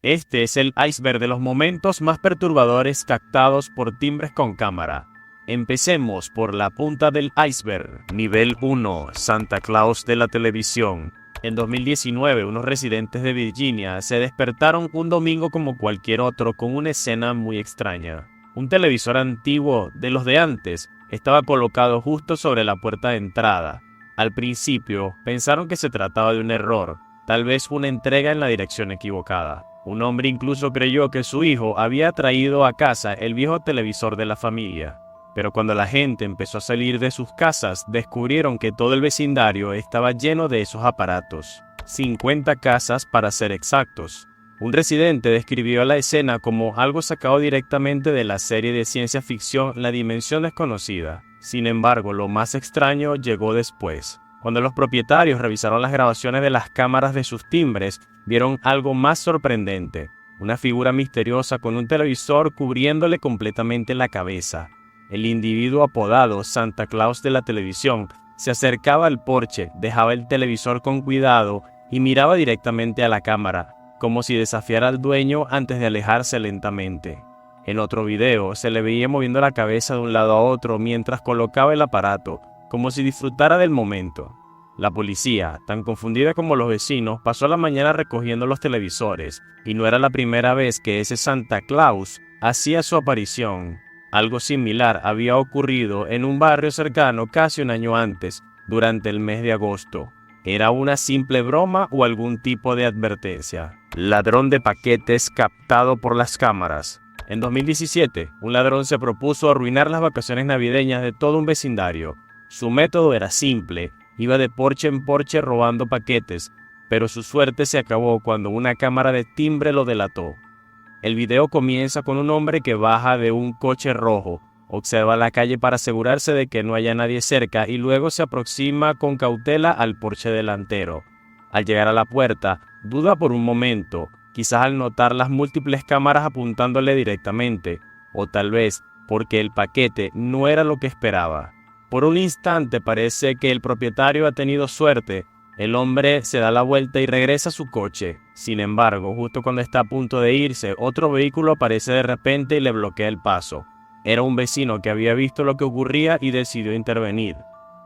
Este es el iceberg de los momentos más perturbadores captados por timbres con cámara. Empecemos por la punta del iceberg. Nivel 1. Santa Claus de la televisión. En 2019, unos residentes de Virginia se despertaron un domingo como cualquier otro con una escena muy extraña. Un televisor antiguo, de los de antes, estaba colocado justo sobre la puerta de entrada. Al principio, pensaron que se trataba de un error, tal vez una entrega en la dirección equivocada. Un hombre incluso creyó que su hijo había traído a casa el viejo televisor de la familia. Pero cuando la gente empezó a salir de sus casas, descubrieron que todo el vecindario estaba lleno de esos aparatos. 50 casas para ser exactos. Un residente describió la escena como algo sacado directamente de la serie de ciencia ficción La Dimensión Desconocida. Sin embargo, lo más extraño llegó después. Cuando los propietarios revisaron las grabaciones de las cámaras de sus timbres, vieron algo más sorprendente. Una figura misteriosa con un televisor cubriéndole completamente la cabeza. El individuo apodado Santa Claus de la televisión se acercaba al porche, dejaba el televisor con cuidado y miraba directamente a la cámara, como si desafiara al dueño antes de alejarse lentamente. En otro video se le veía moviendo la cabeza de un lado a otro mientras colocaba el aparato, como si disfrutara del momento. La policía, tan confundida como los vecinos, pasó la mañana recogiendo los televisores, y no era la primera vez que ese Santa Claus hacía su aparición. Algo similar había ocurrido en un barrio cercano casi un año antes, durante el mes de agosto. ¿Era una simple broma o algún tipo de advertencia? Ladrón de paquetes captado por las cámaras. En 2017, un ladrón se propuso arruinar las vacaciones navideñas de todo un vecindario. Su método era simple, iba de porche en porche robando paquetes, pero su suerte se acabó cuando una cámara de timbre lo delató. El video comienza con un hombre que baja de un coche rojo, observa la calle para asegurarse de que no haya nadie cerca y luego se aproxima con cautela al porche delantero. Al llegar a la puerta, duda por un momento, quizás al notar las múltiples cámaras apuntándole directamente, o tal vez porque el paquete no era lo que esperaba. Por un instante parece que el propietario ha tenido suerte. El hombre se da la vuelta y regresa a su coche. Sin embargo, justo cuando está a punto de irse, otro vehículo aparece de repente y le bloquea el paso. Era un vecino que había visto lo que ocurría y decidió intervenir.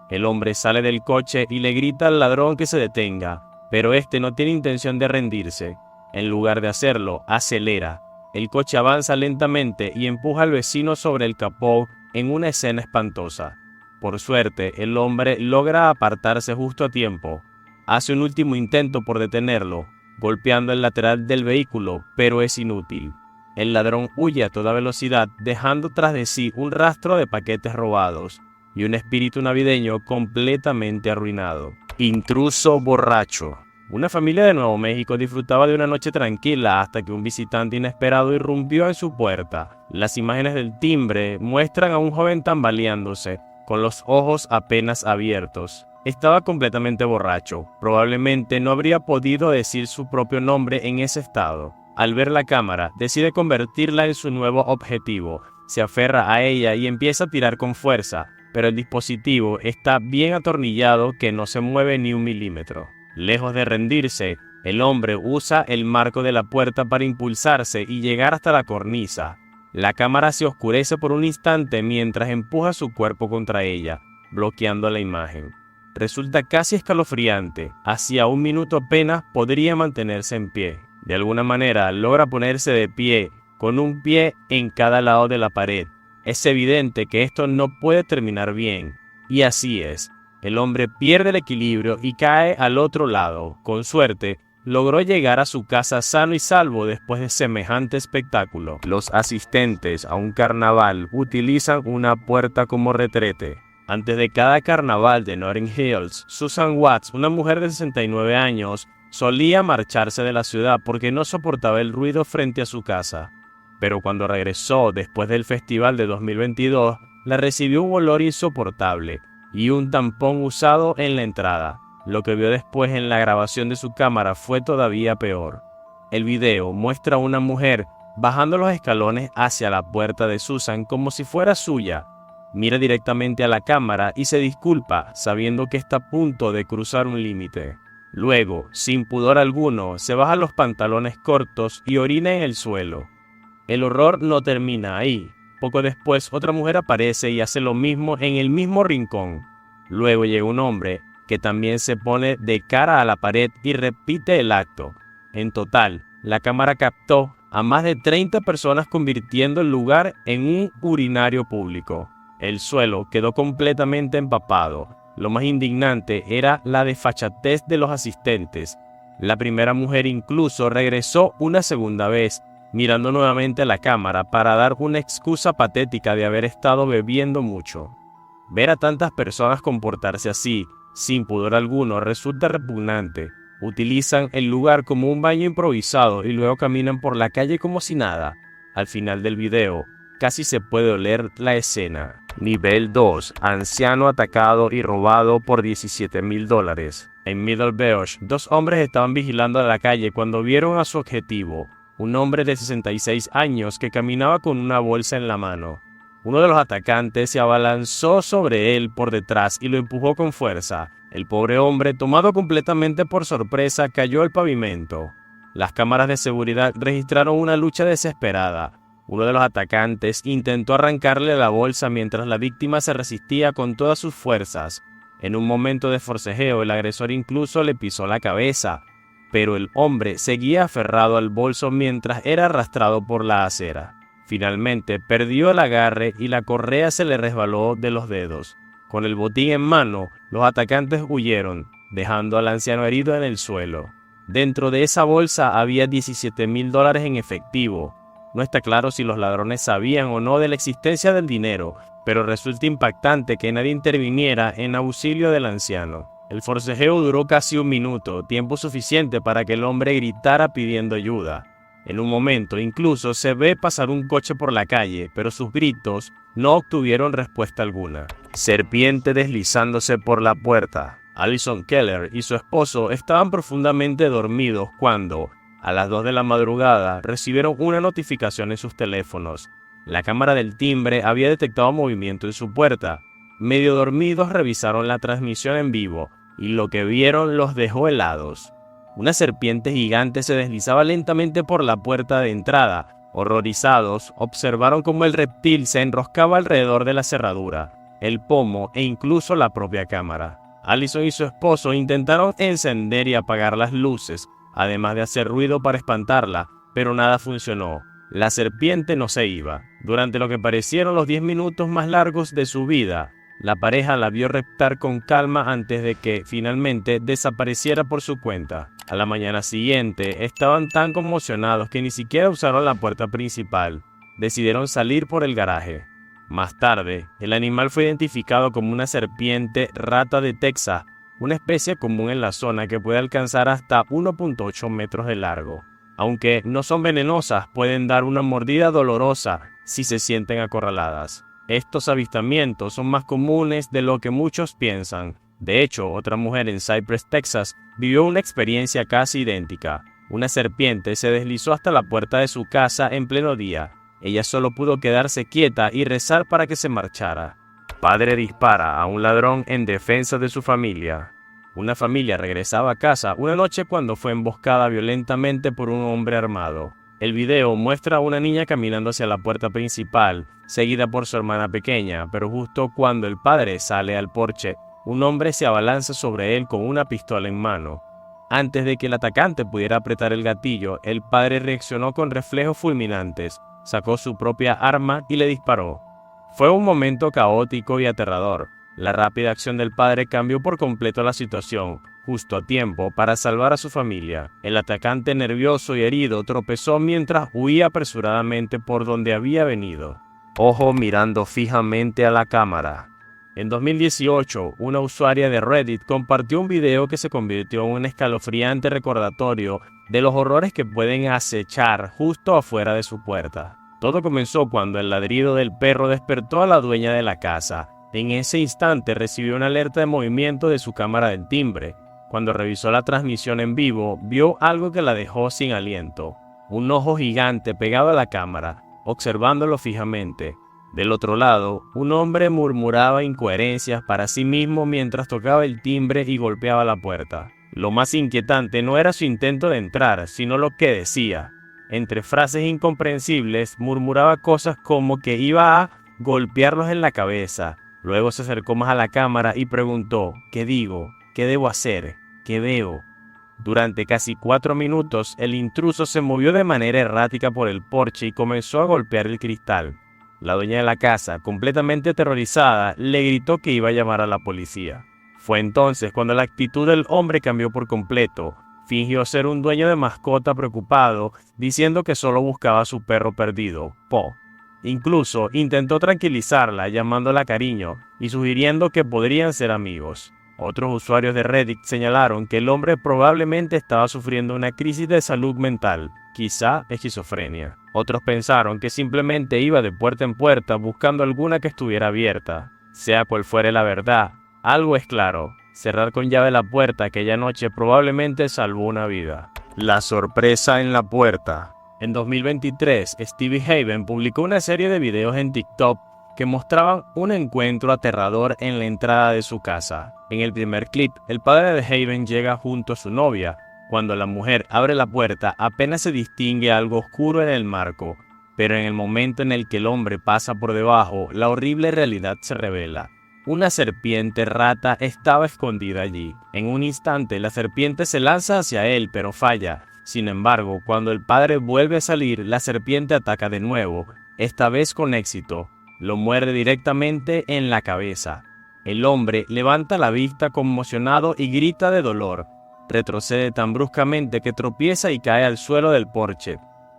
El hombre sale del coche y le grita al ladrón que se detenga, pero este no tiene intención de rendirse. En lugar de hacerlo, acelera. El coche avanza lentamente y empuja al vecino sobre el capó en una escena espantosa. Por suerte, el hombre logra apartarse justo a tiempo. Hace un último intento por detenerlo, golpeando el lateral del vehículo, pero es inútil. El ladrón huye a toda velocidad, dejando tras de sí un rastro de paquetes robados y un espíritu navideño completamente arruinado. Intruso borracho. Una familia de Nuevo México disfrutaba de una noche tranquila hasta que un visitante inesperado irrumpió en su puerta. Las imágenes del timbre muestran a un joven tambaleándose, con los ojos apenas abiertos. Estaba completamente borracho. Probablemente no habría podido decir su propio nombre en ese estado. Al ver la cámara, decide convertirla en su nuevo objetivo. Se aferra a ella y empieza a tirar con fuerza, pero el dispositivo está bien atornillado que no se mueve ni un milímetro. Lejos de rendirse, el hombre usa el marco de la puerta para impulsarse y llegar hasta la cornisa. La cámara se oscurece por un instante mientras empuja su cuerpo contra ella, bloqueando la imagen. Resulta casi escalofriante. Hacía un minuto apenas podría mantenerse en pie. De alguna manera logra ponerse de pie, con un pie en cada lado de la pared. Es evidente que esto no puede terminar bien. Y así es. El hombre pierde el equilibrio y cae al otro lado. Con suerte, logró llegar a su casa sano y salvo después de semejante espectáculo. Los asistentes a un carnaval utilizan una puerta como retrete. Antes de cada carnaval de Notting Hills, Susan Watts, una mujer de 69 años, solía marcharse de la ciudad porque no soportaba el ruido frente a su casa. Pero cuando regresó después del festival de 2022, la recibió un olor insoportable y un tampón usado en la entrada. Lo que vio después en la grabación de su cámara fue todavía peor. El video muestra a una mujer bajando los escalones hacia la puerta de Susan como si fuera suya. Mira directamente a la cámara y se disculpa, sabiendo que está a punto de cruzar un límite. Luego, sin pudor alguno, se baja los pantalones cortos y orina en el suelo. El horror no termina ahí. Poco después, otra mujer aparece y hace lo mismo en el mismo rincón. Luego llega un hombre que también se pone de cara a la pared y repite el acto. En total, la cámara captó a más de 30 personas convirtiendo el lugar en un urinario público. El suelo quedó completamente empapado. Lo más indignante era la desfachatez de los asistentes. La primera mujer incluso regresó una segunda vez, mirando nuevamente a la cámara para dar una excusa patética de haber estado bebiendo mucho. Ver a tantas personas comportarse así, sin pudor alguno, resulta repugnante. Utilizan el lugar como un baño improvisado y luego caminan por la calle como si nada. Al final del video, casi se puede oler la escena. Nivel 2. Anciano atacado y robado por $17,000. En Middle Beach, dos hombres estaban vigilando a la calle cuando vieron a su objetivo, un hombre de 66 años que caminaba con una bolsa en la mano. Uno de los atacantes se abalanzó sobre él por detrás y lo empujó con fuerza. El pobre hombre, tomado completamente por sorpresa, cayó al pavimento. Las cámaras de seguridad registraron una lucha desesperada. Uno de los atacantes intentó arrancarle la bolsa mientras la víctima se resistía con todas sus fuerzas. En un momento de forcejeo, el agresor incluso le pisó la cabeza, pero el hombre seguía aferrado al bolso mientras era arrastrado por la acera. Finalmente, perdió el agarre y la correa se le resbaló de los dedos. Con el botín en mano, los atacantes huyeron, dejando al anciano herido en el suelo. Dentro de esa bolsa había $17,000 en efectivo. No está claro si los ladrones sabían o no de la existencia del dinero, pero resulta impactante que nadie interviniera en auxilio del anciano. El forcejeo duró casi un minuto, tiempo suficiente para que el hombre gritara pidiendo ayuda. En un momento incluso se ve pasar un coche por la calle, pero sus gritos no obtuvieron respuesta alguna. Serpiente deslizándose por la puerta. Allison Keller y su esposo estaban profundamente dormidos cuando, a las 2 de la madrugada, recibieron una notificación en sus teléfonos. La cámara del timbre había detectado movimiento en su puerta. Medio dormidos revisaron la transmisión en vivo, y lo que vieron los dejó helados. Una serpiente gigante se deslizaba lentamente por la puerta de entrada. Horrorizados, observaron cómo el reptil se enroscaba alrededor de la cerradura, el pomo e incluso la propia cámara. Allison y su esposo intentaron encender y apagar las luces, además de hacer ruido para espantarla, pero nada funcionó. La serpiente no se iba. Durante lo que parecieron los 10 minutos más largos de su vida, la pareja la vio reptar con calma antes de que, finalmente, desapareciera por su cuenta. A la mañana siguiente, estaban tan conmocionados que ni siquiera usaron la puerta principal. Decidieron salir por el garaje. Más tarde, el animal fue identificado como una serpiente rata de Texas, una especie común en la zona que puede alcanzar hasta 1.8 metros de largo. Aunque no son venenosas, pueden dar una mordida dolorosa si se sienten acorraladas. Estos avistamientos son más comunes de lo que muchos piensan. De hecho, otra mujer en Cypress, Texas, vivió una experiencia casi idéntica. Una serpiente se deslizó hasta la puerta de su casa en pleno día. Ella solo pudo quedarse quieta y rezar para que se marchara. Padre dispara a un ladrón en defensa de su familia. Una familia regresaba a casa una noche cuando fue emboscada violentamente por un hombre armado. El video muestra a una niña caminando hacia la puerta principal, seguida por su hermana pequeña, pero justo cuando el padre sale al porche, un hombre se abalanza sobre él con una pistola en mano. Antes de que el atacante pudiera apretar el gatillo, el padre reaccionó con reflejos fulminantes, sacó su propia arma y le disparó. Fue un momento caótico y aterrador. La rápida acción del padre cambió por completo la situación, justo a tiempo para salvar a su familia. El atacante, nervioso y herido, tropezó mientras huía apresuradamente por donde había venido. Ojo mirando fijamente a la cámara. En 2018, una usuaria de Reddit compartió un video que se convirtió en un escalofriante recordatorio de los horrores que pueden acechar justo afuera de su puerta. Todo comenzó cuando el ladrido del perro despertó a la dueña de la casa. En ese instante recibió una alerta de movimiento de su cámara del timbre. Cuando revisó la transmisión en vivo, vio algo que la dejó sin aliento. Un ojo gigante pegado a la cámara, observándolo fijamente. Del otro lado, un hombre murmuraba incoherencias para sí mismo mientras tocaba el timbre y golpeaba la puerta. Lo más inquietante no era su intento de entrar, sino lo que decía. Entre frases incomprensibles, murmuraba cosas como que iba a golpearlos en la cabeza. Luego se acercó más a la cámara y preguntó: ¿qué digo? ¿Qué debo hacer? ¿Qué veo? Durante casi 4 minutos, el intruso se movió de manera errática por el porche y comenzó a golpear el cristal. La dueña de la casa, completamente aterrorizada, le gritó que iba a llamar a la policía. Fue entonces cuando la actitud del hombre cambió por completo. Fingió ser un dueño de mascota preocupado, diciendo que solo buscaba a su perro perdido, Po. Incluso intentó tranquilizarla, llamándola cariño y sugiriendo que podrían ser amigos. Otros usuarios de Reddit señalaron que el hombre probablemente estaba sufriendo una crisis de salud mental, quizá esquizofrenia. Otros pensaron que simplemente iba de puerta en puerta buscando alguna que estuviera abierta. Sea cual fuere la verdad, algo es claro: cerrar con llave la puerta aquella noche probablemente salvó una vida. La sorpresa en la puerta. En 2023, Stevie Haven publicó una serie de videos en TikTok que mostraban un encuentro aterrador en la entrada de su casa. En el primer clip, el padre de Haven llega junto a su novia. Cuando la mujer abre la puerta, apenas se distingue algo oscuro en el marco, pero en el momento en el que el hombre pasa por debajo, la horrible realidad se revela. Una serpiente rata estaba escondida allí. En un instante, la serpiente se lanza hacia él, pero falla. Sin embargo, cuando el padre vuelve a salir, la serpiente ataca de nuevo, esta vez con éxito. Lo muerde directamente en la cabeza. El hombre levanta la vista conmocionado y grita de dolor. Retrocede tan bruscamente que tropieza y cae al suelo del porche.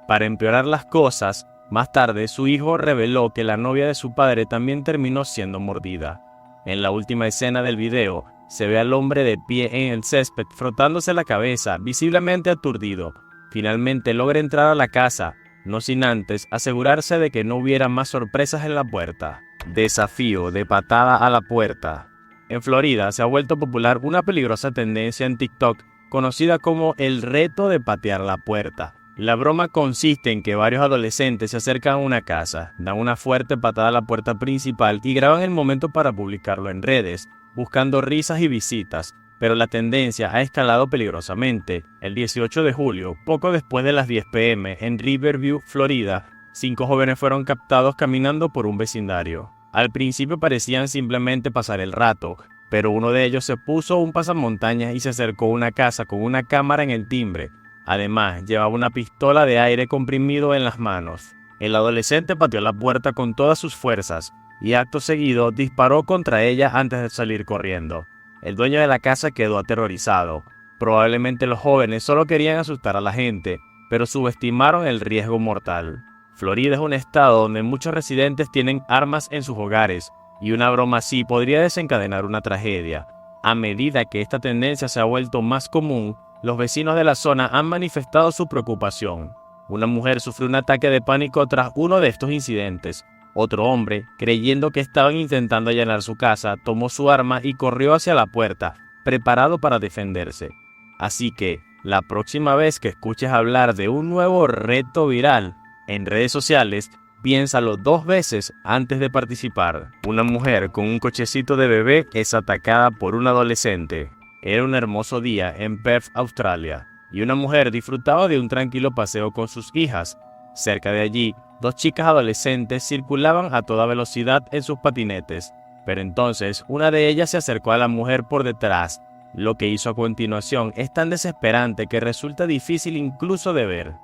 Para empeorar las cosas, más tarde su hijo reveló que la novia de su padre también terminó siendo mordida. En la última escena del video, se ve al hombre de pie en el césped frotándose la cabeza, visiblemente aturdido. Finalmente logra entrar a la casa, no sin antes asegurarse de que no hubiera más sorpresas en la puerta. Desafío de patada a la puerta. En Florida se ha vuelto popular una peligrosa tendencia en TikTok conocida como el reto de patear la puerta. La broma consiste en que varios adolescentes se acercan a una casa, dan una fuerte patada a la puerta principal y graban el momento para publicarlo en redes, buscando risas y visitas. Pero la tendencia ha escalado peligrosamente. El 18 de julio, poco después de las 10 p.m., en Riverview, Florida, 5 jóvenes fueron captados caminando por un vecindario. Al principio parecían simplemente pasar el rato, pero uno de ellos se puso un pasamontañas y se acercó a una casa con una cámara en el timbre. Además, llevaba una pistola de aire comprimido en las manos. El adolescente pateó la puerta con todas sus fuerzas y acto seguido disparó contra ella antes de salir corriendo. El dueño de la casa quedó aterrorizado. Probablemente los jóvenes solo querían asustar a la gente, pero subestimaron el riesgo mortal. Florida es un estado donde muchos residentes tienen armas en sus hogares, y una broma así podría desencadenar una tragedia. A medida que esta tendencia se ha vuelto más común, los vecinos de la zona han manifestado su preocupación. Una mujer sufrió un ataque de pánico tras uno de estos incidentes. Otro hombre, creyendo que estaban intentando allanar su casa, tomó su arma y corrió hacia la puerta, preparado para defenderse. Así que, la próxima vez que escuches hablar de un nuevo reto viral en redes sociales, piénsalo 2 veces antes de participar. Una mujer con un cochecito de bebé es atacada por un adolescente. Era un hermoso día en Perth, Australia, y una mujer disfrutaba de un tranquilo paseo con sus hijas. Cerca de allí, 2 chicas adolescentes circulaban a toda velocidad en sus patinetes, pero entonces una de ellas se acercó a la mujer por detrás. Lo que hizo a continuación es tan desesperante que resulta difícil incluso de ver.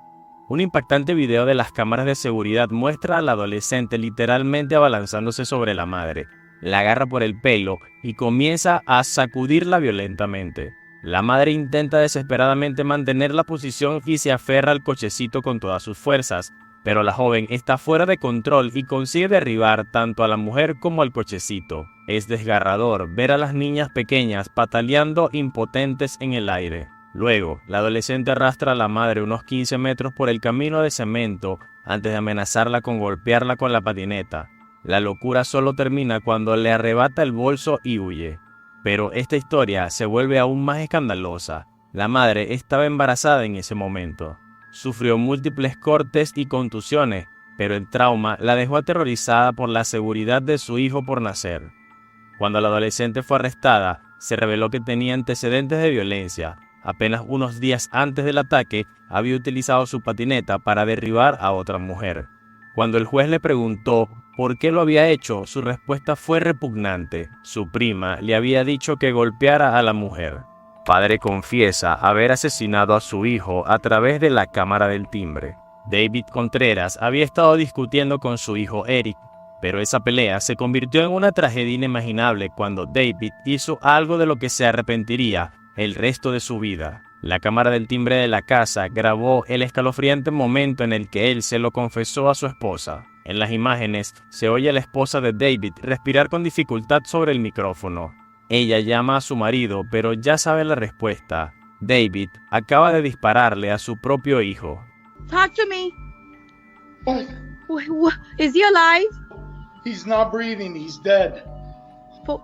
Un impactante video de las cámaras de seguridad muestra al adolescente literalmente abalanzándose sobre la madre. La agarra por el pelo y comienza a sacudirla violentamente. La madre intenta desesperadamente mantener la posición y se aferra al cochecito con todas sus fuerzas, pero la joven está fuera de control y consigue derribar tanto a la mujer como al cochecito. Es desgarrador ver a las niñas pequeñas pataleando impotentes en el aire. Luego, la adolescente arrastra a la madre unos 15 metros por el camino de cemento antes de amenazarla con golpearla con la patineta. La locura solo termina cuando le arrebata el bolso y huye. Pero esta historia se vuelve aún más escandalosa. La madre estaba embarazada en ese momento. Sufrió múltiples cortes y contusiones, pero el trauma la dejó aterrorizada por la seguridad de su hijo por nacer. Cuando la adolescente fue arrestada, se reveló que tenía antecedentes de violencia. Apenas unos días antes del ataque, había utilizado su patineta para derribar a otra mujer. Cuando el juez le preguntó por qué lo había hecho, su respuesta fue repugnante. Su prima le había dicho que golpeara a la mujer. Padre confiesa haber asesinado a su hijo a través de la cámara del timbre. David Contreras había estado discutiendo con su hijo Eric, pero esa pelea se convirtió en una tragedia inimaginable cuando David hizo algo de lo que se arrepentiría el resto de su vida. La cámara del timbre de la casa grabó el escalofriante momento en el que él se lo confesó a su esposa. En las imágenes se oye a la esposa de David respirar con dificultad sobre el micrófono. Ella llama a su marido, pero ya sabe la respuesta. David acaba de dispararle a su propio hijo. Talk to me. What? Is he alive? He's not breathing. He's dead. But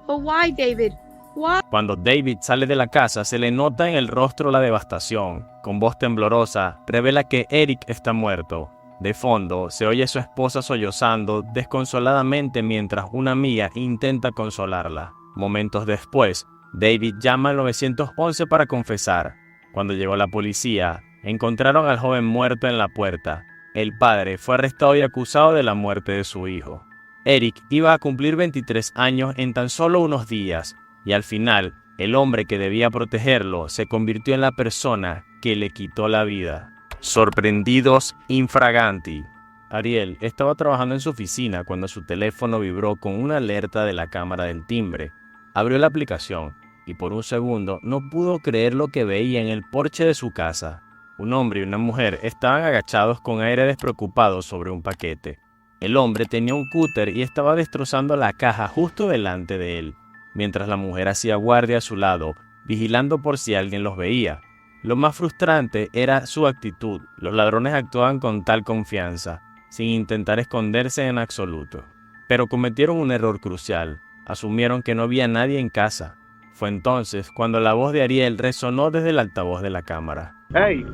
why, David? Why? Cuando David sale de la casa, se le nota en el rostro la devastación. Con voz temblorosa, revela que Eric está muerto. De fondo, se oye a su esposa sollozando desconsoladamente mientras una amiga intenta consolarla. Momentos después, David llama al 911 para confesar. Cuando llegó la policía, encontraron al joven muerto en la puerta. El padre fue arrestado y acusado de la muerte de su hijo. Eric iba a cumplir 23 años en tan solo unos días, y al final, el hombre que debía protegerlo se convirtió en la persona que le quitó la vida. Sorprendidos infraganti. Ariel estaba trabajando en su oficina cuando su teléfono vibró con una alerta de la cámara del timbre. Abrió la aplicación y por un segundo no pudo creer lo que veía en el porche de su casa. Un hombre y una mujer estaban agachados con aire despreocupado sobre un paquete. El hombre tenía un cúter y estaba destrozando la caja justo delante de él, mientras la mujer hacía guardia a su lado, vigilando por si alguien los veía. Lo más frustrante era su actitud. Los ladrones actuaban con tal confianza, sin intentar esconderse en absoluto. Pero cometieron un error crucial. Asumieron que no había nadie en casa. Fue entonces cuando la voz de Ariel resonó desde el altavoz de la cámara. Hey,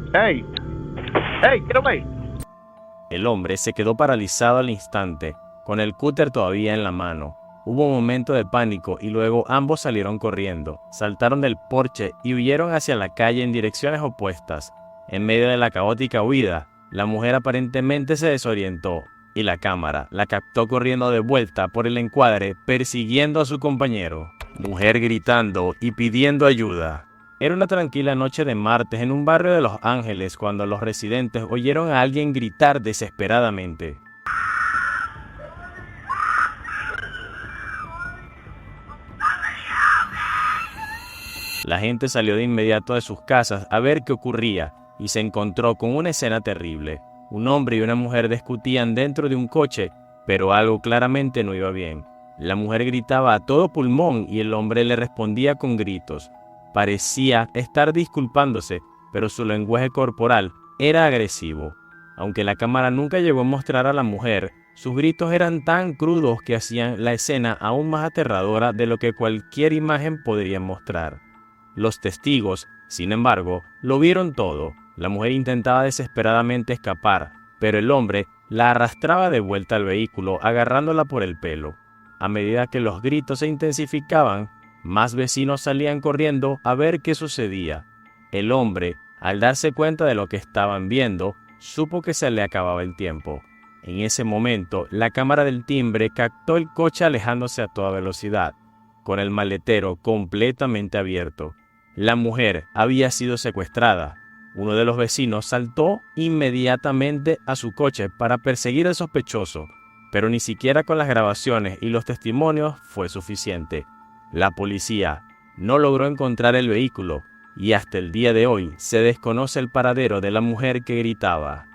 get away. El hombre se quedó paralizado al instante, con el cúter todavía en la mano. Hubo un momento de pánico y luego ambos salieron corriendo, saltaron del porche y huyeron hacia la calle en direcciones opuestas. En medio de la caótica huida, la mujer aparentemente se desorientó y la cámara la captó corriendo de vuelta por el encuadre persiguiendo a su compañero. Mujer gritando y pidiendo ayuda. Era una tranquila noche de martes en un barrio de Los Ángeles cuando los residentes oyeron a alguien gritar desesperadamente. La gente salió de inmediato de sus casas a ver qué ocurría y se encontró con una escena terrible. Un hombre y una mujer discutían dentro de un coche, pero algo claramente no iba bien. La mujer gritaba a todo pulmón y el hombre le respondía con gritos. Parecía estar disculpándose, pero su lenguaje corporal era agresivo. Aunque la cámara nunca llegó a mostrar a la mujer, sus gritos eran tan crudos que hacían la escena aún más aterradora de lo que cualquier imagen podría mostrar. Los testigos, sin embargo, lo vieron todo. La mujer intentaba desesperadamente escapar, pero el hombre la arrastraba de vuelta al vehículo, agarrándola por el pelo. A medida que los gritos se intensificaban, más vecinos salían corriendo a ver qué sucedía. El hombre, al darse cuenta de lo que estaban viendo, supo que se le acababa el tiempo. En ese momento, la cámara del timbre captó el coche alejándose a toda velocidad, con el maletero completamente abierto. La mujer había sido secuestrada. Uno de los vecinos saltó inmediatamente a su coche para perseguir al sospechoso, pero ni siquiera con las grabaciones y los testimonios fue suficiente. La policía no logró encontrar el vehículo y hasta el día de hoy se desconoce el paradero de la mujer que gritaba.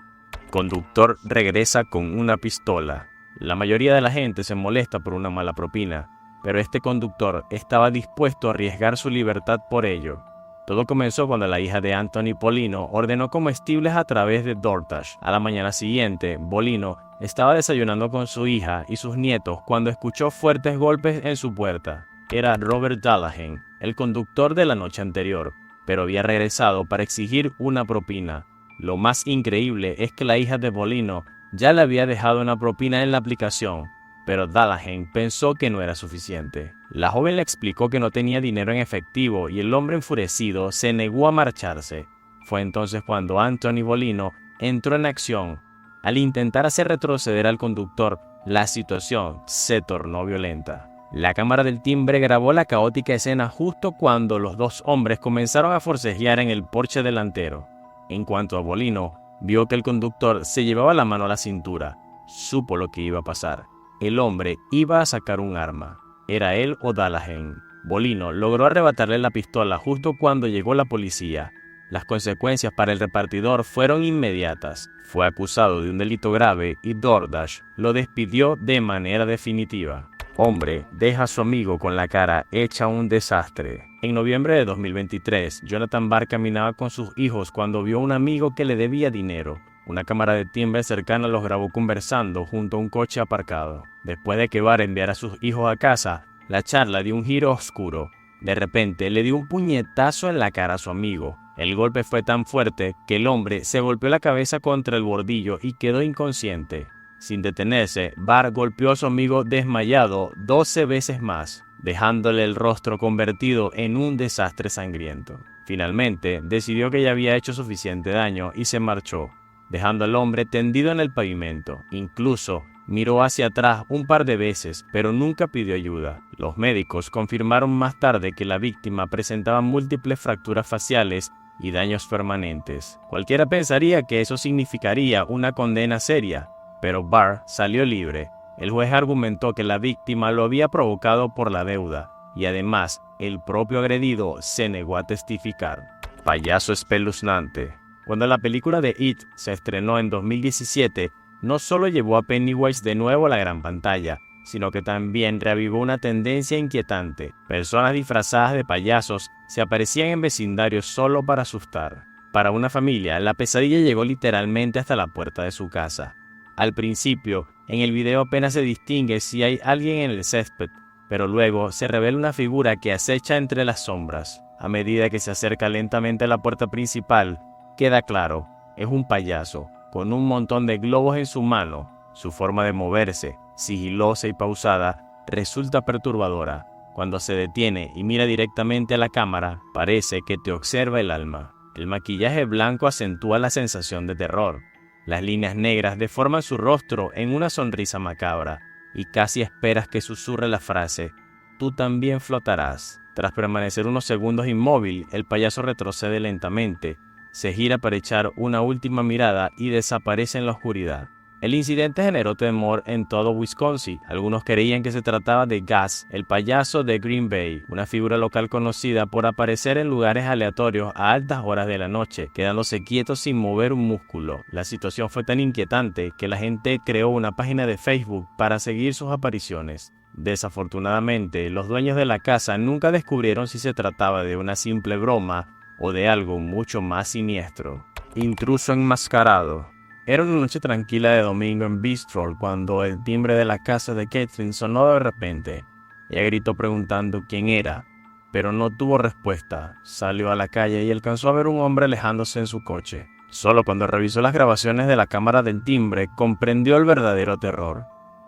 Conductor regresa con una pistola. La mayoría de la gente se molesta por una mala propina, pero este conductor estaba dispuesto a arriesgar su libertad por ello. Todo comenzó cuando la hija de Anthony Polino ordenó comestibles a través de DoorDash. A la mañana siguiente, Polino estaba desayunando con su hija y sus nietos cuando escuchó fuertes golpes en su puerta. Era Robert Dallahan, el conductor de la noche anterior, pero había regresado para exigir una propina. Lo más increíble es que la hija de Polino ya le había dejado una propina en la aplicación. pero Dallahan pensó que no era suficiente. La joven le explicó que no tenía dinero en efectivo y el hombre enfurecido se negó a marcharse. Fue entonces cuando Anthony Bolino entró en acción. Al intentar hacer retroceder al conductor, la situación se tornó violenta. La cámara del timbre grabó la caótica escena justo cuando los dos hombres comenzaron a forcejear en el porche delantero. En cuanto a Bolino, vio que el conductor se llevaba la mano a la cintura. Supo lo que iba a pasar. El hombre iba a sacar un arma. Era él o Dallahan. Bolino logró arrebatarle la pistola justo cuando llegó la policía. Las consecuencias para el repartidor fueron inmediatas. Fue acusado de un delito grave y DoorDash lo despidió de manera definitiva. Hombre deja a su amigo con la cara hecha un desastre. En noviembre de 2023, Jonathan Barr caminaba con sus hijos cuando vio a un amigo que le debía dinero. Una cámara de timbre cercana los grabó conversando junto a un coche aparcado. Después de que Barr enviara a sus hijos a casa, la charla dio un giro oscuro. De repente le dio un puñetazo en la cara a su amigo. El golpe fue tan fuerte que el hombre se golpeó la cabeza contra el bordillo y quedó inconsciente. Sin detenerse, Barr golpeó a su amigo desmayado 12 veces más, dejándole el rostro convertido en un desastre sangriento. Finalmente, decidió que ya había hecho suficiente daño y se marchó, dejando al hombre tendido en el pavimento. Incluso miró hacia atrás un par de veces, pero nunca pidió ayuda. Los médicos confirmaron más tarde que la víctima presentaba múltiples fracturas faciales y daños permanentes. Cualquiera pensaría que eso significaría una condena seria, pero Barr salió libre. El juez argumentó que la víctima lo había provocado por la deuda, y además, el propio agredido se negó a testificar. Payaso espeluznante. Cuando la película de It se estrenó en 2017, no solo llevó a Pennywise de nuevo a la gran pantalla, sino que también reavivó una tendencia inquietante. Personas disfrazadas de payasos se aparecían en vecindarios solo para asustar. Para una familia, la pesadilla llegó literalmente hasta la puerta de su casa. Al principio, en el video apenas se distingue si hay alguien en el césped, pero luego se revela una figura que acecha entre las sombras. A medida que se acerca lentamente a la puerta principal, queda claro, es un payaso, con un montón de globos en su mano. Su forma de moverse, sigilosa y pausada, resulta perturbadora. Cuando se detiene y mira directamente a la cámara, parece que te observa el alma. El maquillaje blanco acentúa la sensación de terror. Las líneas negras deforman su rostro en una sonrisa macabra, y casi esperas que susurre la frase, «Tú también flotarás». Tras permanecer unos segundos inmóvil, el payaso retrocede lentamente, se gira para echar una última mirada y desaparece en la oscuridad. El incidente generó temor en todo Wisconsin. Algunos creían que se trataba de Gas, el payaso de Green Bay, una figura local conocida por aparecer en lugares aleatorios a altas horas de la noche, quedándose quieto sin mover un músculo. La situación fue tan inquietante que la gente creó una página de Facebook para seguir sus apariciones. Desafortunadamente, los dueños de la casa nunca descubrieron si se trataba de una simple broma o de algo mucho más siniestro. Intruso enmascarado. Era una noche tranquila de domingo en Bristol cuando el timbre de la casa de Caitlin sonó de repente. Ella gritó preguntando quién era, pero no tuvo respuesta. Salió a la calle y alcanzó a ver un hombre alejándose en su coche. Solo cuando revisó las grabaciones de la cámara del timbre comprendió el verdadero terror.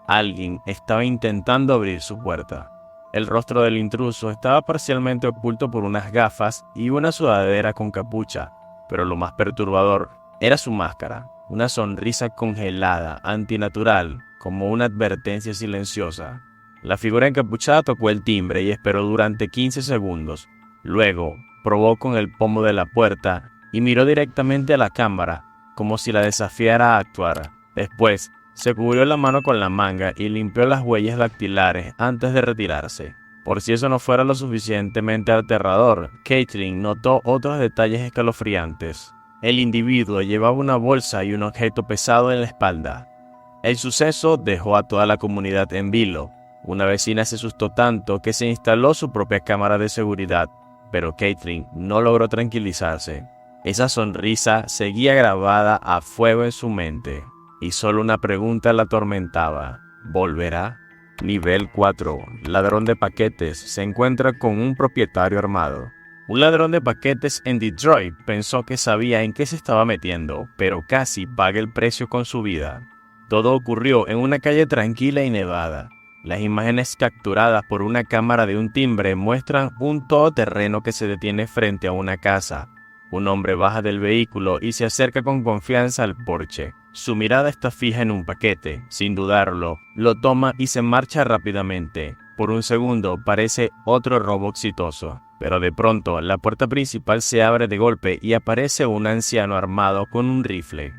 Alguien estaba intentando abrir su puerta. El rostro del intruso estaba parcialmente oculto por unas gafas y una sudadera con capucha, pero lo más perturbador era su máscara. Una sonrisa congelada, antinatural, como una advertencia silenciosa. La figura encapuchada tocó el timbre y esperó durante 15 segundos. Luego, probó con el pomo de la puerta y miró directamente a la cámara, como si la desafiara a actuar. Después, se cubrió la mano con la manga y limpió las huellas dactilares antes de retirarse. Por si eso no fuera lo suficientemente aterrador, Caitlin notó otros detalles escalofriantes. El individuo llevaba una bolsa y un objeto pesado en la espalda. El suceso dejó a toda la comunidad en vilo. Una vecina se asustó tanto que se instaló su propia cámara de seguridad, pero Caitlin no logró tranquilizarse. Esa sonrisa seguía grabada a fuego en su mente, y solo una pregunta la atormentaba: ¿volverá? Nivel 4. Ladrón de paquetes se encuentra con un propietario armado. Un ladrón de paquetes en Detroit pensó que sabía en qué se estaba metiendo, pero casi paga el precio con su vida. Todo ocurrió en una calle tranquila y nevada. Las imágenes capturadas por una cámara de un timbre muestran un todoterreno que se detiene frente a una casa. Un hombre baja del vehículo y se acerca con confianza al porche. Su mirada está fija en un paquete. Sin dudarlo, lo toma y se marcha rápidamente. Por un segundo parece otro robo exitoso. Pero de pronto, la puerta principal se abre de golpe y aparece un anciano armado con un rifle.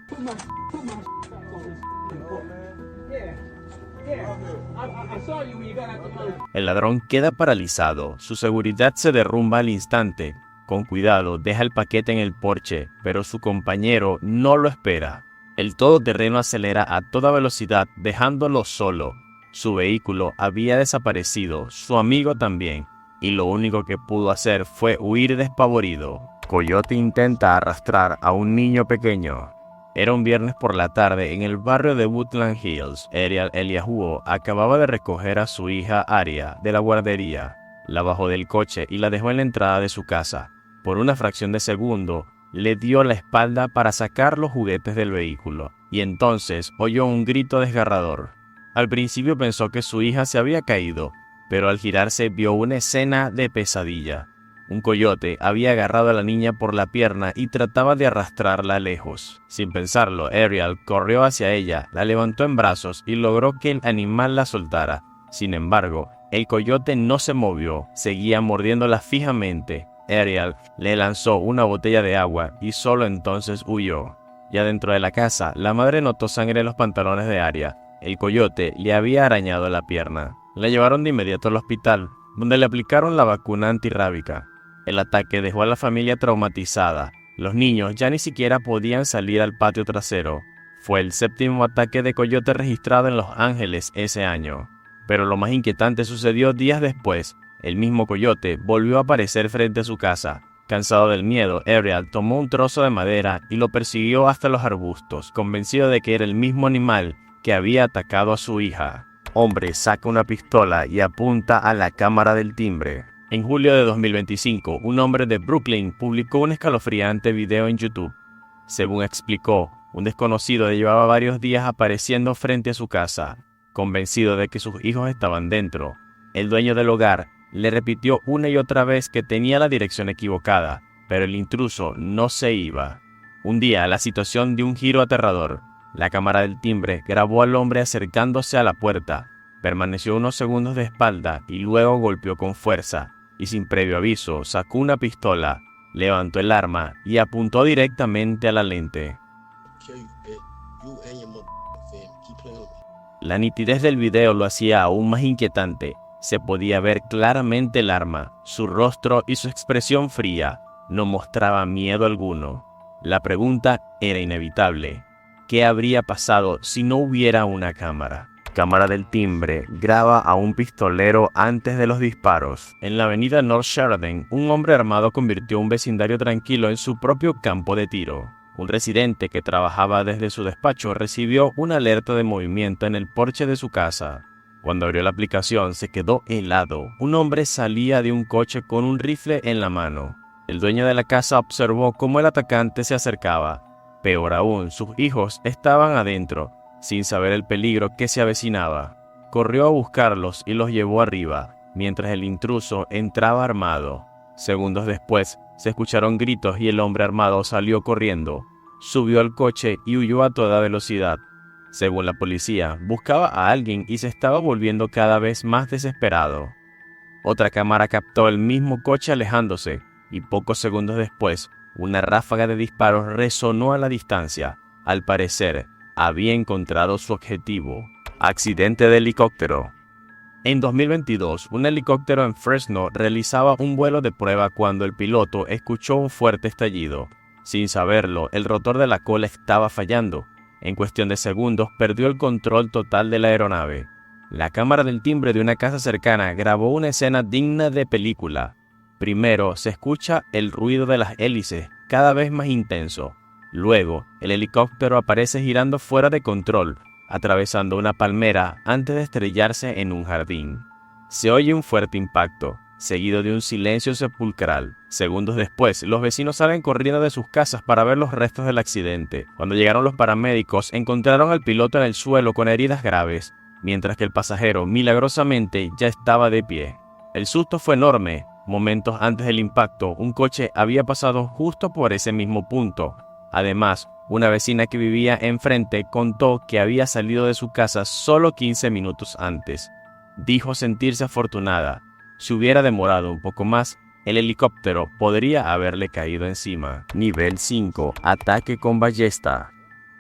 El ladrón queda paralizado. Su seguridad se derrumba al instante. Con cuidado, deja el paquete en el porche, pero su compañero no lo espera. El todoterreno acelera a toda velocidad, dejándolo solo. Su vehículo había desaparecido, su amigo también, y lo único que pudo hacer fue huir despavorido. Coyote intenta arrastrar a un niño pequeño. Era un viernes por la tarde en el barrio de Woodland Hills. Ariel Eliahuo acababa de recoger a su hija Aria de la guardería. La bajó del coche y la dejó en la entrada de su casa. Por una fracción de segundo, le dio la espalda para sacar los juguetes del vehículo, y entonces oyó un grito desgarrador. Al principio pensó que su hija se había caído, pero al girarse vio una escena de pesadilla. Un coyote había agarrado a la niña por la pierna y trataba de arrastrarla lejos. Sin pensarlo, Ariel corrió hacia ella, la levantó en brazos y logró que el animal la soltara. Sin embargo, el coyote no se movió, seguía mordiéndola fijamente. Ariel le lanzó una botella de agua y solo entonces huyó. Ya dentro de la casa, la madre notó sangre en los pantalones de Aria. El coyote le había arañado la pierna. La llevaron de inmediato al hospital, donde le aplicaron la vacuna antirrábica. El ataque dejó a la familia traumatizada. Los niños ya ni siquiera podían salir al patio trasero. Fue el séptimo ataque de coyote registrado en Los Ángeles ese año. Pero lo más inquietante sucedió días después. El mismo coyote volvió a aparecer frente a su casa. Cansado del miedo, Ariel tomó un trozo de madera y lo persiguió hasta los arbustos, convencido de que era el mismo animal que había atacado a su hija. Hombre saca una pistola y apunta a la cámara del timbre. En julio de 2025, un hombre de Brooklyn publicó un escalofriante video en YouTube. Según explicó, un desconocido llevaba varios días apareciendo frente a su casa, convencido de que sus hijos estaban dentro. El dueño del hogar le repitió una y otra vez que tenía la dirección equivocada, pero el intruso no se iba. Un día, la situación dio un giro aterrador. La cámara del timbre grabó al hombre acercándose a la puerta. Permaneció unos segundos de espalda y luego golpeó con fuerza. Y sin previo aviso, sacó una pistola, levantó el arma y apuntó directamente a la lente. La nitidez del video lo hacía aún más inquietante. Se podía ver claramente el arma, su rostro y su expresión fría. No mostraba miedo alguno. La pregunta era inevitable. ¿Qué habría pasado si no hubiera una cámara? Cámara del timbre graba a un pistolero antes de los disparos. En la avenida North Sheridan, un hombre armado convirtió un vecindario tranquilo en su propio campo de tiro. Un residente que trabajaba desde su despacho recibió una alerta de movimiento en el porche de su casa. Cuando abrió la aplicación se quedó helado. Un hombre salía de un coche con un rifle en la mano. El dueño de la casa observó cómo el atacante se acercaba. Peor aún, sus hijos estaban adentro, sin saber el peligro que se avecinaba. Corrió a buscarlos y los llevó arriba, mientras el intruso entraba armado. Segundos después, se escucharon gritos y el hombre armado salió corriendo. Subió al coche y huyó a toda velocidad. Según la policía, buscaba a alguien y se estaba volviendo cada vez más desesperado. Otra cámara captó el mismo coche alejándose, y pocos segundos después, una ráfaga de disparos resonó a la distancia. Al parecer, había encontrado su objetivo. Accidente de helicóptero. En 2022, un helicóptero en Fresno realizaba un vuelo de prueba cuando el piloto escuchó un fuerte estallido. Sin saberlo, el rotor de la cola estaba fallando. En cuestión de segundos, perdió el control total de la aeronave. La cámara del timbre de una casa cercana grabó una escena digna de película. Primero, se escucha el ruido de las hélices, cada vez más intenso. Luego, el helicóptero aparece girando fuera de control, atravesando una palmera antes de estrellarse en un jardín. Se oye un fuerte impacto. seguido de un silencio sepulcral. Segundos después, los vecinos salen corriendo de sus casas para ver los restos del accidente. Cuando llegaron los paramédicos, encontraron al piloto en el suelo con heridas graves, mientras que el pasajero, milagrosamente, ya estaba de pie. El susto fue enorme. Momentos antes del impacto, un coche había pasado justo por ese mismo punto. Además, una vecina que vivía enfrente contó que había salido de su casa solo 15 minutos antes. Dijo sentirse afortunada. Si hubiera demorado un poco más, el helicóptero podría haberle caído encima. Nivel 5. Ataque con ballesta.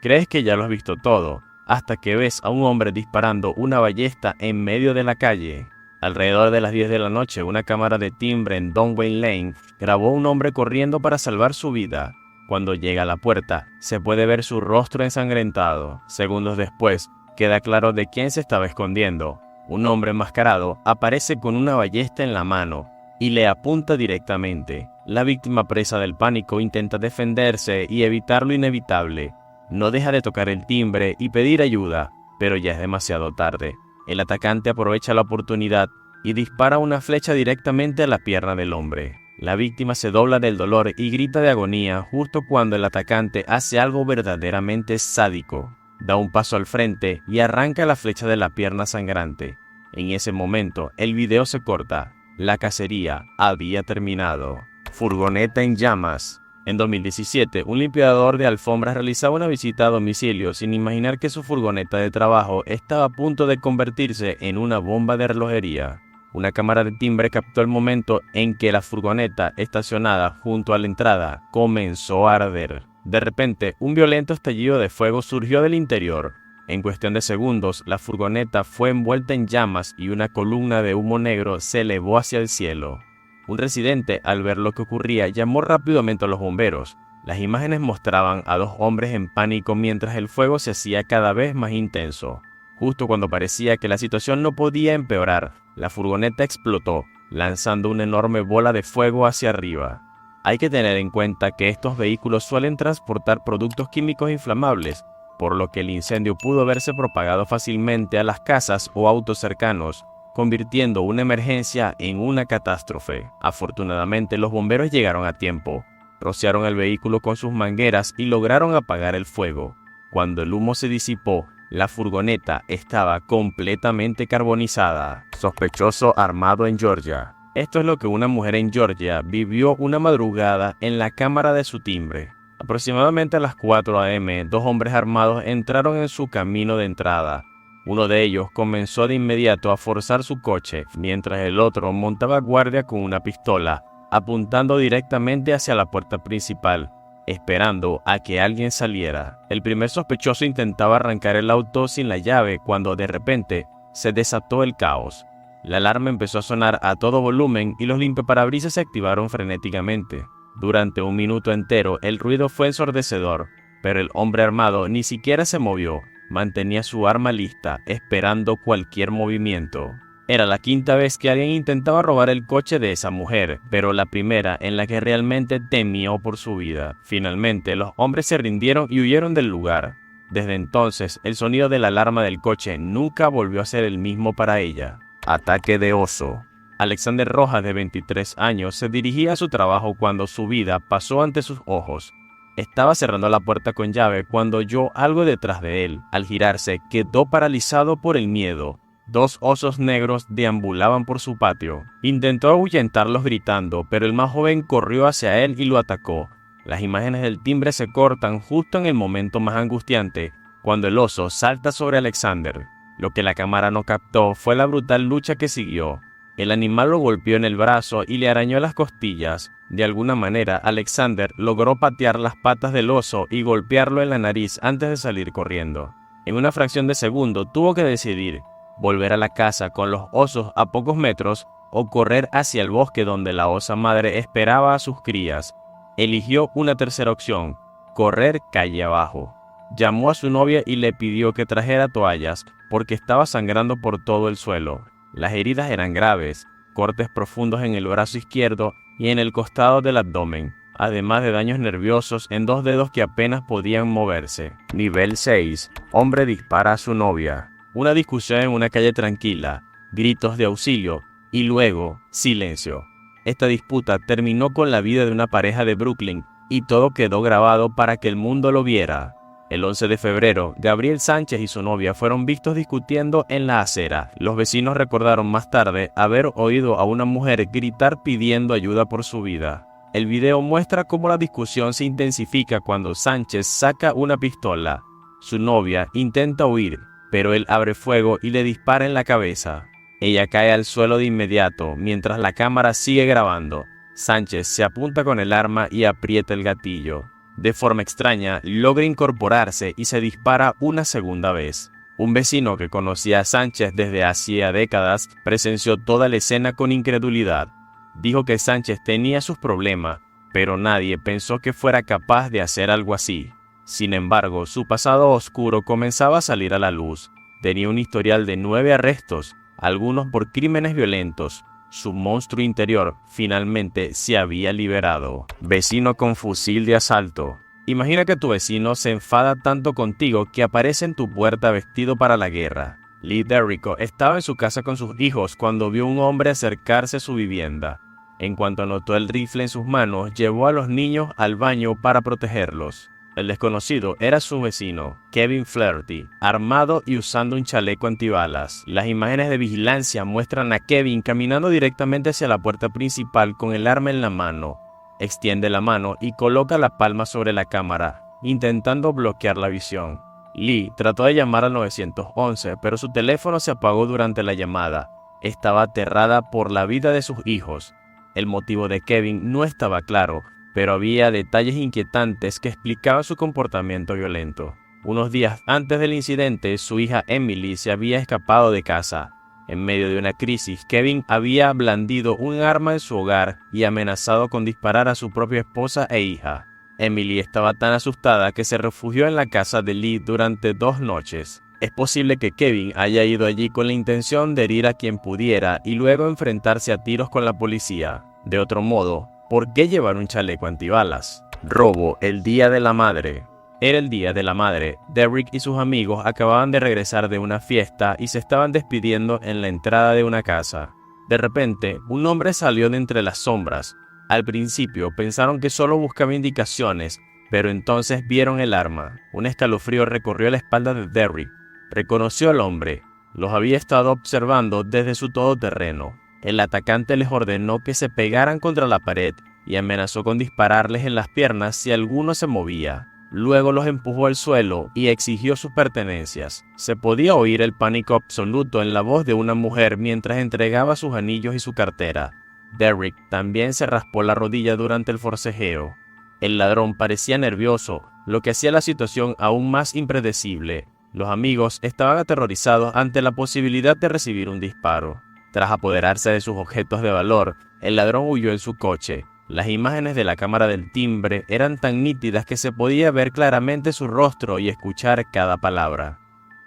Crees que ya lo has visto todo, hasta que ves a un hombre disparando una ballesta en medio de la calle. Alrededor de las 10 de la noche, una cámara de timbre en Donway Lane grabó a un hombre corriendo para salvar su vida. Cuando llega a la puerta, se puede ver su rostro ensangrentado. Segundos después, queda claro de quién se estaba escondiendo. Un hombre enmascarado aparece con una ballesta en la mano y le apunta directamente. La víctima, presa del pánico, intenta defenderse y evitar lo inevitable. No deja de tocar el timbre y pedir ayuda, pero ya es demasiado tarde. El atacante aprovecha la oportunidad y dispara una flecha directamente a la pierna del hombre. La víctima se dobla del dolor y grita de agonía justo cuando el atacante hace algo verdaderamente sádico. Da un paso al frente y arranca la flecha de la pierna sangrante. En ese momento, el video se corta. La cacería había terminado. Furgoneta en llamas. En 2017, un limpiador de alfombras realizaba una visita a domicilio sin imaginar que su furgoneta de trabajo estaba a punto de convertirse en una bomba de relojería. Una cámara de timbre captó el momento en que la furgoneta estacionada junto a la entrada comenzó a arder. De repente, un violento estallido de fuego surgió del interior. En cuestión de segundos, la furgoneta fue envuelta en llamas y una columna de humo negro se elevó hacia el cielo. Un residente, al ver lo que ocurría, llamó rápidamente a los bomberos. Las imágenes mostraban a dos hombres en pánico mientras el fuego se hacía cada vez más intenso. Justo cuando parecía que la situación no podía empeorar, la furgoneta explotó, lanzando una enorme bola de fuego hacia arriba. Hay que tener en cuenta que estos vehículos suelen transportar productos químicos inflamables, por lo que el incendio pudo haberse propagado fácilmente a las casas o autos cercanos, convirtiendo una emergencia en una catástrofe. Afortunadamente, los bomberos llegaron a tiempo, rociaron el vehículo con sus mangueras y lograron apagar el fuego. Cuando el humo se disipó, la furgoneta estaba completamente carbonizada. Sospechoso armado en Georgia. Esto es lo que una mujer en Georgia vivió una madrugada en la cámara de su timbre. Aproximadamente a las 4 a.m., dos hombres armados entraron en su camino de entrada. Uno de ellos comenzó de inmediato a forzar su coche, mientras el otro montaba guardia con una pistola, apuntando directamente hacia la puerta principal, esperando a que alguien saliera. El primer sospechoso intentaba arrancar el auto sin la llave cuando de repente se desató el caos. La alarma empezó a sonar a todo volumen y los limpiaparabrisas se activaron frenéticamente. Durante un minuto entero el ruido fue ensordecedor, pero el hombre armado ni siquiera se movió. Mantenía su arma lista, esperando cualquier movimiento. Era la quinta vez que alguien intentaba robar el coche de esa mujer, pero la primera en la que realmente temió por su vida. Finalmente, los hombres se rindieron y huyeron del lugar. Desde entonces, el sonido de la alarma del coche nunca volvió a ser el mismo para ella. Ataque de oso. Alexander Rojas, de 23 años, se dirigía a su trabajo cuando su vida pasó ante sus ojos. Estaba cerrando la puerta con llave cuando oyó algo detrás de él. Al girarse, quedó paralizado por el miedo. Dos osos negros deambulaban por su patio. Intentó ahuyentarlos gritando, pero el más joven corrió hacia él y lo atacó. Las imágenes del timbre se cortan justo en el momento más angustiante, cuando el oso salta sobre Alexander. Lo que la cámara no captó fue la brutal lucha que siguió. El animal lo golpeó en el brazo y le arañó las costillas. De alguna manera, Alexander logró patear las patas del oso y golpearlo en la nariz antes de salir corriendo. En una fracción de segundo tuvo que decidir, volver a la casa con los osos a pocos metros o correr hacia el bosque donde la osa madre esperaba a sus crías. Eligió una tercera opción, correr calle abajo. Llamó a su novia y le pidió que trajera toallas porque estaba sangrando por todo el suelo. Las heridas eran graves, cortes profundos en el brazo izquierdo y en el costado del abdomen, además de daños nerviosos en dos dedos que apenas podían moverse. Nivel 6. Hombre dispara a su novia. Una discusión en una calle tranquila, gritos de auxilio, Y luego, silencio. Esta disputa terminó con la vida de una pareja de Brooklyn, y todo quedó grabado para que el mundo lo viera. El 11 de febrero, Gabriel Sánchez y su novia fueron vistos discutiendo en la acera. Los vecinos recordaron más tarde haber oído a una mujer gritar pidiendo ayuda por su vida. El video muestra cómo la discusión se intensifica cuando Sánchez saca una pistola. Su novia intenta huir, pero él abre fuego y le dispara en la cabeza. Ella cae al suelo de inmediato mientras la cámara sigue grabando. Sánchez se apunta con el arma y aprieta el gatillo. De forma extraña, logra incorporarse y se dispara una segunda vez. Un vecino que conocía a Sánchez desde hacía décadas presenció toda la escena con incredulidad. Dijo que Sánchez tenía sus problemas, pero nadie pensó que fuera capaz de hacer algo así. Sin embargo, su pasado oscuro comenzaba a salir a la luz. Tenía un historial de 9 arrestos, algunos por crímenes violentos. Su monstruo interior finalmente se había liberado. Vecino con fusil de asalto. Imagina que tu vecino se enfada tanto contigo que aparece en tu puerta vestido para la guerra. Lee Derrico estaba en su casa con sus hijos cuando vio a un hombre acercarse a su vivienda. En cuanto notó el rifle en sus manos, llevó a los niños al baño para protegerlos. El desconocido era su vecino, Kevin Flaherty, armado y usando un chaleco antibalas. Las imágenes de vigilancia muestran a Kevin caminando directamente hacia la puerta principal con el arma en la mano. Extiende la mano y coloca la palma sobre la cámara, intentando bloquear la visión. Lee trató de llamar al 911, pero su teléfono se apagó durante la llamada. Estaba aterrada por la vida de sus hijos. El motivo de Kevin no estaba claro, pero había detalles inquietantes que explicaban su comportamiento violento. Unos días antes del incidente, su hija Emily se había escapado de casa. En medio de una crisis, Kevin había blandido un arma en su hogar y amenazado con disparar a su propia esposa e hija. Emily estaba tan asustada que se refugió en la casa de Lee durante 2 noches. Es posible que Kevin haya ido allí con la intención de herir a quien pudiera y luego enfrentarse a tiros con la policía. De otro modo, ¿por qué llevar un chaleco antibalas? Robo el Día de la Madre. Era el Día de la Madre. Derrick y sus amigos acababan de regresar de una fiesta y se estaban despidiendo en la entrada de una casa. De repente, un hombre salió de entre las sombras. Al principio pensaron que solo buscaba indicaciones, pero entonces vieron el arma. Un escalofrío recorrió la espalda de Derrick. Reconoció al hombre. Los había estado observando desde su todoterreno. El atacante les ordenó que se pegaran contra la pared y amenazó con dispararles en las piernas si alguno se movía. Luego los empujó al suelo y exigió sus pertenencias. Se podía oír el pánico absoluto en la voz de una mujer mientras entregaba sus anillos y su cartera. Derrick también se raspó la rodilla durante el forcejeo. El ladrón parecía nervioso, lo que hacía la situación aún más impredecible. Los amigos estaban aterrorizados ante la posibilidad de recibir un disparo. Tras apoderarse de sus objetos de valor, el ladrón huyó en su coche. Las imágenes de la cámara del timbre eran tan nítidas que se podía ver claramente su rostro y escuchar cada palabra.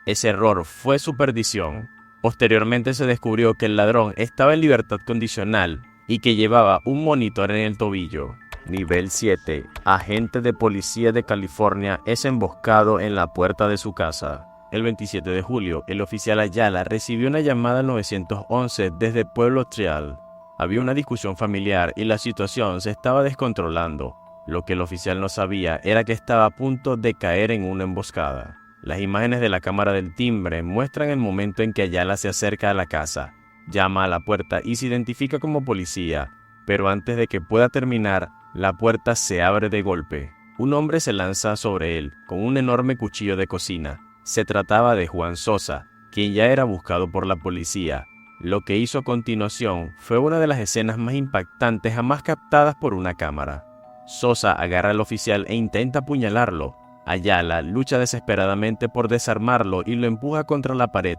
Ese error fue su perdición. Posteriormente se descubrió que el ladrón estaba en libertad condicional y que llevaba un monitor en el tobillo. Nivel 7. Agente de policía de California es emboscado en la puerta de su casa. El 27 de julio, el oficial Ayala recibió una llamada al 911 desde Pueblo Trial. Había una discusión familiar y la situación se estaba descontrolando. Lo que el oficial no sabía era que estaba a punto de caer en una emboscada. Las imágenes de la cámara del timbre muestran el momento en que Ayala se acerca a la casa, llama a la puerta y se identifica como policía, pero antes de que pueda terminar, la puerta se abre de golpe. Un hombre se lanza sobre él con un enorme cuchillo de cocina. Se trataba de Juan Sosa, quien ya era buscado por la policía. Lo que hizo a continuación fue una de las escenas más impactantes jamás captadas por una cámara. Sosa agarra al oficial e intenta apuñalarlo. Ayala lucha desesperadamente por desarmarlo y lo empuja contra la pared.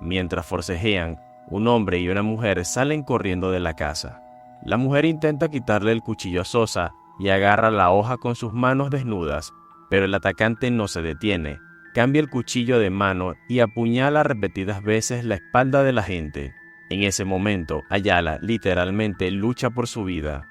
Mientras forcejean, un hombre y una mujer salen corriendo de la casa. La mujer intenta quitarle el cuchillo a Sosa y agarra la hoja con sus manos desnudas, pero el atacante no se detiene. Cambia el cuchillo de mano y apuñala repetidas veces la espalda del agente. En ese momento, Ayala literalmente lucha por su vida.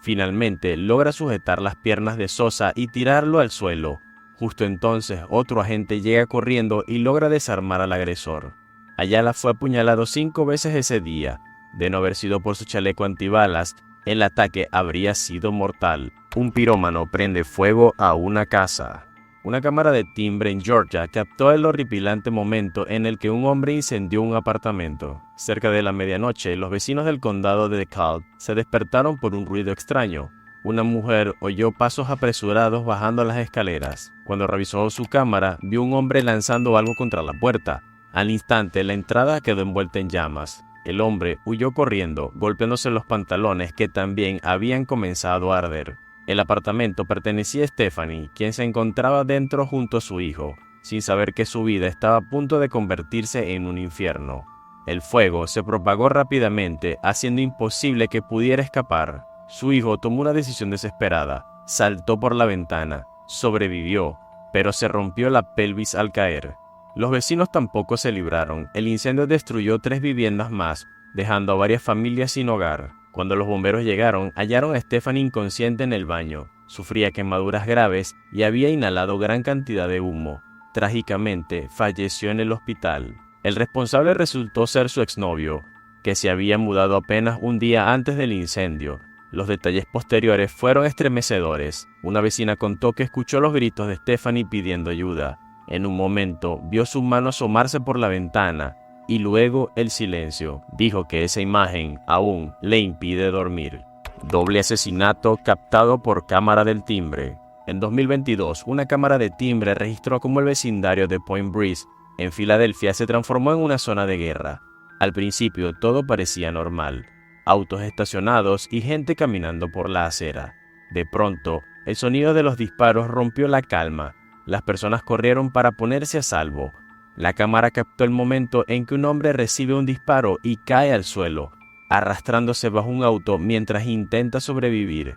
Finalmente, logra sujetar las piernas de Sosa y tirarlo al suelo. Justo entonces, otro agente llega corriendo y logra desarmar al agresor. Ayala fue apuñalado 5 veces ese día. De no haber sido por su chaleco antibalas, el ataque habría sido mortal. Un pirómano prende fuego a una casa. Una cámara de timbre en Georgia captó el horripilante momento en el que un hombre incendió un apartamento. Cerca de la medianoche, los vecinos del condado de DeKalb se despertaron por un ruido extraño. Una mujer oyó pasos apresurados bajando las escaleras. Cuando revisó su cámara, vio un hombre lanzando algo contra la puerta. Al instante, la entrada quedó envuelta en llamas. El hombre huyó corriendo, golpeándose los pantalones que también habían comenzado a arder. El apartamento pertenecía a Stephanie, quien se encontraba dentro junto a su hijo, sin saber que su vida estaba a punto de convertirse en un infierno. El fuego se propagó rápidamente, haciendo imposible que pudiera escapar. Su hijo tomó una decisión desesperada, saltó por la ventana, sobrevivió, pero se rompió la pelvis al caer. Los vecinos tampoco se libraron. El incendio destruyó 3 viviendas más, dejando a varias familias sin hogar. Cuando los bomberos llegaron, hallaron a Stephanie inconsciente en el baño. Sufría quemaduras graves y había inhalado gran cantidad de humo. Trágicamente, falleció en el hospital. El responsable resultó ser su exnovio, que se había mudado apenas un día antes del incendio. Los detalles posteriores fueron estremecedores. Una vecina contó que escuchó los gritos de Stephanie pidiendo ayuda. En un momento, vio su mano asomarse por la ventana, y luego el silencio. Dijo que esa imagen aún le impide dormir. Doble asesinato captado por cámara del timbre. En 2022, una cámara de timbre registró cómo el vecindario de Point Breeze, en Filadelfia, se transformó en una zona de guerra. Al principio todo parecía normal. Autos estacionados y gente caminando por la acera. De pronto, el sonido de los disparos rompió la calma. Las personas corrieron para ponerse a salvo. La cámara captó el momento en que un hombre recibe un disparo y cae al suelo, arrastrándose bajo un auto mientras intenta sobrevivir.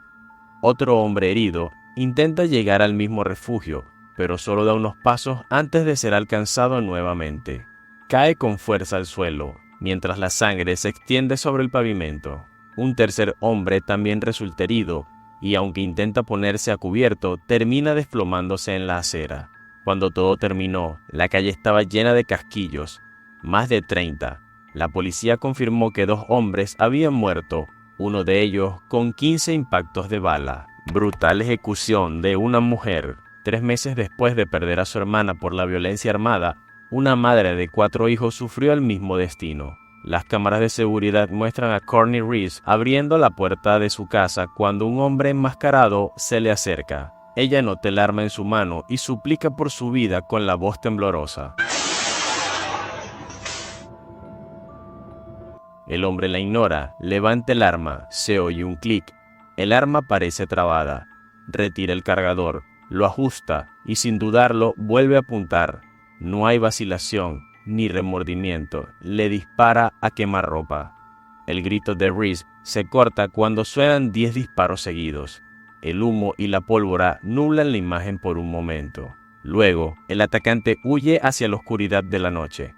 Otro hombre herido intenta llegar al mismo refugio, pero solo da unos pasos antes de ser alcanzado nuevamente. Cae con fuerza al suelo, mientras la sangre se extiende sobre el pavimento. Un tercer hombre también resulta herido, y aunque intenta ponerse a cubierto, termina desplomándose en la acera. Cuando todo terminó, la calle estaba llena de casquillos, más de 30. La policía confirmó que 2 hombres habían muerto, uno de ellos con 15 impactos de bala. Brutal ejecución de una mujer. 3 meses después de perder a su hermana por la violencia armada, una madre de 4 hijos sufrió el mismo destino. Las cámaras de seguridad muestran a Courtney Reese abriendo la puerta de su casa cuando un hombre enmascarado se le acerca. Ella nota el arma en su mano y suplica por su vida con la voz temblorosa. El hombre la ignora, levanta el arma, se oye un clic. El arma parece trabada. Retira el cargador, lo ajusta y sin dudarlo vuelve a apuntar. No hay vacilación ni remordimiento, le dispara a quemarropa. El grito de Reese se corta cuando suenan 10 disparos seguidos. El humo y la pólvora nublan la imagen por un momento. Luego, el atacante huye hacia la oscuridad de la noche.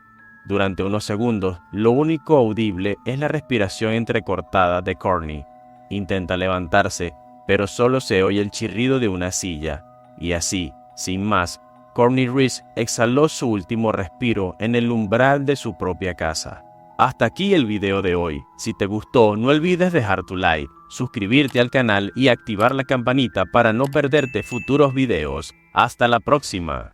Durante unos segundos, lo único audible es la respiración entrecortada de Courtney. Intenta levantarse, pero solo se oye el chirrido de una silla. Y así, sin más, Courtney Reese exhaló su último respiro en el umbral de su propia casa. Hasta aquí el video de hoy. Si te gustó, no olvides dejar tu like, suscribirte al canal y activar la campanita para no perderte futuros videos. Hasta la próxima.